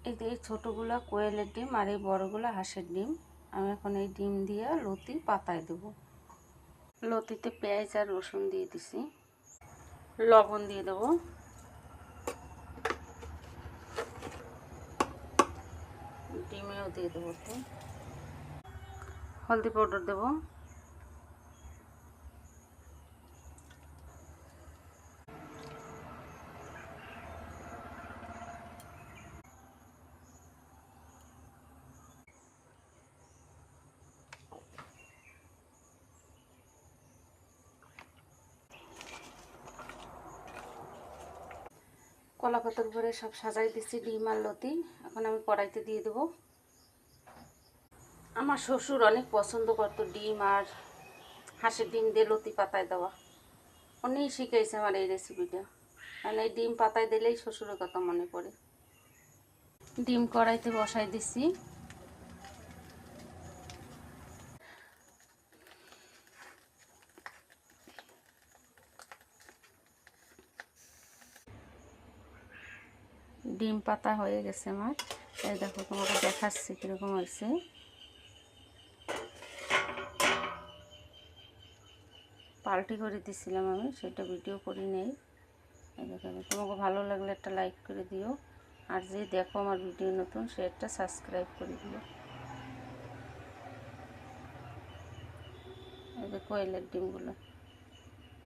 এই যে এই ছোটোগুলো কোয়েলের ডিম আর এই বড়গুলো হাঁসের ডিম। আমি এখন এই ডিম দিয়ে লতি পাতায় দেবো। লতিতে পেঁয়াজ আর রসুন দিয়ে দিছি, লবণ দিয়ে দেবো, ডিমেও দিয়ে দেবো, তো হলদি পাউডার দেবো, কলা পাতার উপরে সব সাজাই দিচ্ছি ডিম আর লতি। এখন আমি কড়াইতে দিয়ে দেবো। আমার শ্বশুর অনেক পছন্দ করতো ডিম আর হাঁসের ডিম দিয়ে লতি পাতায় দেওয়া। উনি শিখাইছে আমার এই রেসিপিটা। মানে এই ডিম পাতায় দিলেই শ্বশুরের কথা মনে পড়ে। ডিম কড়াইতে বসাই দিচ্ছি। ডিম পাতা হয়ে গেছে আমার। এই দেখো, তোমাকে দেখাচ্ছি কীরকম হয়েছে। পাল্টি করে দিছিলাম আমি, সেটা ভিডিও করি নেই। এই দেখো, তোমাকে ভালো লাগলে একটা লাইক করে দিও, আর যে দেখো আমার ভিডিও নতুন সে একটা সাবস্ক্রাইব করে দিও। এই যে কোয়েলের ডিমগুলো।